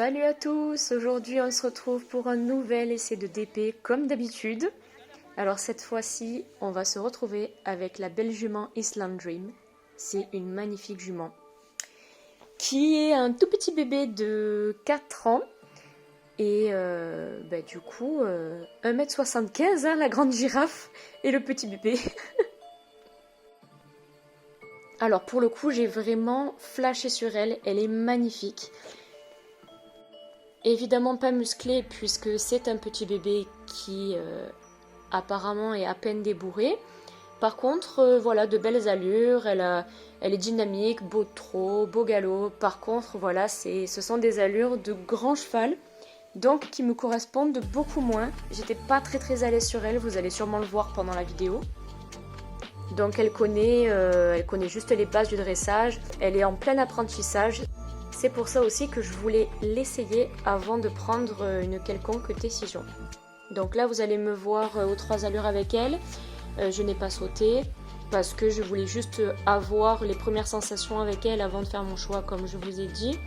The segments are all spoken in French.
Salut à tous, aujourd'hui on se retrouve pour un nouvel essai de DP comme d'habitude. Alors cette fois-ci, on va se retrouver avec la belle jument Island Dream. C'est une magnifique jument qui est un tout petit bébé de 4 ans. Et du coup, 1m75, hein, la grande girafe et le petit bébé. Alors pour le coup, j'ai vraiment flashé sur elle, elle est magnifique. Évidemment pas musclée puisque c'est un petit bébé qui apparemment est à peine débourré. Par contre, voilà, de belles allures, elle est dynamique, beau trot, beau galop. Par contre, voilà, ce sont des allures de grand cheval, donc qui me correspondent beaucoup moins. J'étais pas très à l'aise sur elle, vous allez sûrement le voir pendant la vidéo. Donc elle connaît juste les bases du dressage, elle est en plein apprentissage. C'est pour ça aussi que je voulais l'essayer avant de prendre une quelconque décision. Donc là, vous allez me voir aux 3 allures avec elle. Je n'ai pas sauté parce que je voulais juste avoir les premières sensations avec elle avant de faire mon choix, comme je vous ai dit.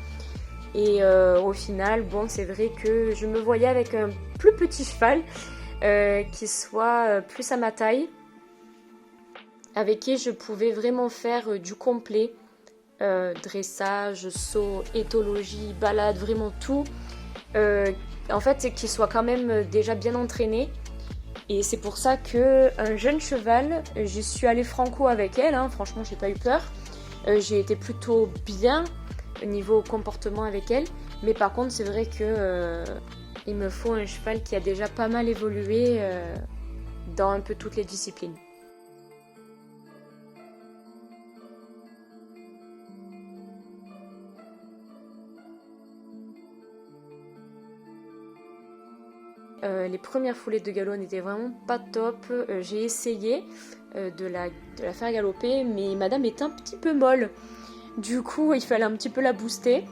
Et au final, bon, c'est vrai que je me voyais avec un plus petit cheval qui soit plus à ma taille, avec qui je pouvais vraiment faire du complet. Dressage, saut, éthologie, balade, vraiment tout. En fait, c'est qu'il soit quand même déjà bien entraîné. Et c'est pour ça qu'un jeune cheval, j'y suis allée franco avec elle, hein, franchement, j'ai pas eu peur. J'ai été plutôt bien au niveau comportement avec elle. Mais par contre, c'est vrai que il me faut un cheval qui a déjà pas mal évolué dans un peu toutes les disciplines. Les premières foulées de galop n'étaient vraiment pas top. J'ai essayé de la faire galoper, mais madame est un petit peu molle. Du coup, il fallait un petit peu la booster.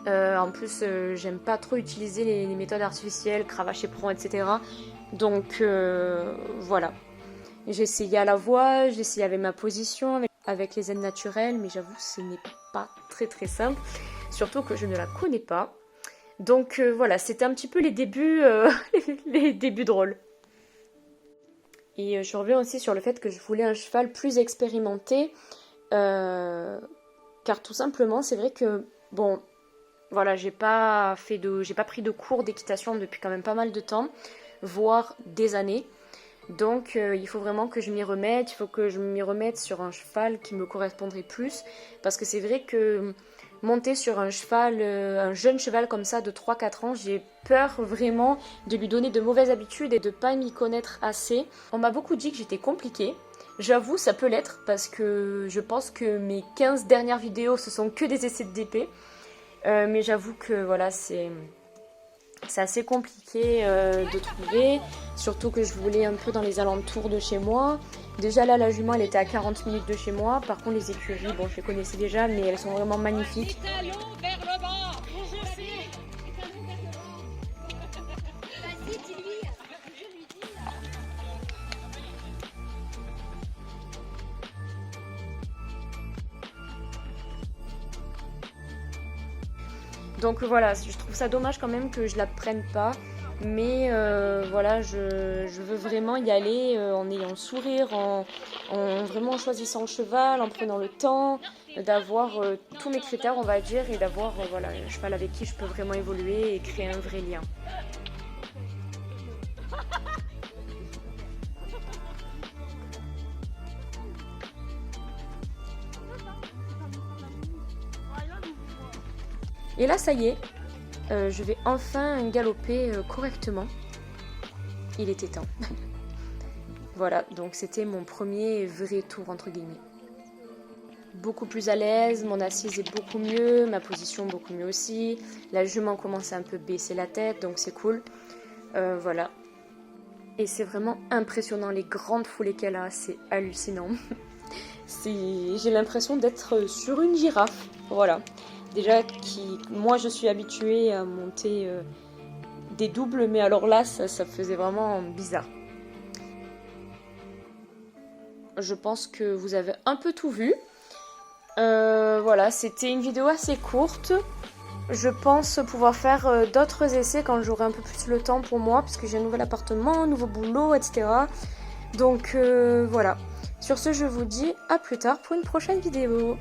En plus, j'aime pas trop utiliser les méthodes artificielles, cravache éperon, etc. Donc voilà. J'ai essayé à la voix, j'ai essayé avec ma position, avec les aides naturelles, mais j'avoue, ce n'est pas très simple. Surtout que je ne la connais pas. Donc voilà, c'était un petit peu les débuts, les débuts drôles. Et je reviens aussi sur le fait que je voulais un cheval plus expérimenté, car tout simplement, c'est vrai que, bon, voilà, j'ai pas pris de cours d'équitation depuis quand même pas mal de temps, voire des années. Donc il faut vraiment que je m'y remette, il faut que je m'y remette sur un cheval qui me correspondrait plus, parce que c'est vrai que monter sur un cheval, un jeune cheval comme ça de 3-4 ans, j'ai peur vraiment de lui donner de mauvaises habitudes et de pas m'y connaître assez. On m'a beaucoup dit que j'étais compliquée. J'avoue, ça peut l'être parce que je pense que mes 15 dernières vidéos, ce sont que des essais de DP. Mais j'avoue que voilà, c'est assez compliqué de trouver. Surtout que je voulais un peu dans les alentours de chez moi. Déjà là, la jument, elle était à 40 minutes de chez moi. Par contre, les écuries, bon, je les connaissais déjà, mais elles sont vraiment magnifiques. Donc voilà, je trouve ça dommage quand même que je la prenne pas. Mais voilà, je veux vraiment y aller en ayant le sourire, en vraiment choisissant le cheval, en prenant le temps d'avoir tous mes critères, on va dire, et d'avoir voilà, un cheval avec qui je peux vraiment évoluer et créer un vrai lien. Et là, ça y est, je vais enfin galoper correctement. Il était temps. Voilà, donc c'était mon premier vrai tour entre guillemets. Beaucoup plus à l'aise, mon assise est beaucoup mieux, ma position beaucoup mieux aussi. La jument commence à un peu baisser la tête, donc c'est cool. Voilà. Et c'est vraiment impressionnant, les grandes foulées qu'elle a, c'est hallucinant. J'ai l'impression d'être sur une girafe, voilà. Déjà, moi je suis habituée à monter des doubles, mais alors là, ça faisait vraiment bizarre. Je pense que vous avez un peu tout vu. Voilà, c'était une vidéo assez courte. Je pense pouvoir faire d'autres essais quand j'aurai un peu plus le temps pour moi, puisque j'ai un nouvel appartement, un nouveau boulot, etc. Donc voilà. Sur ce, je vous dis à plus tard pour une prochaine vidéo.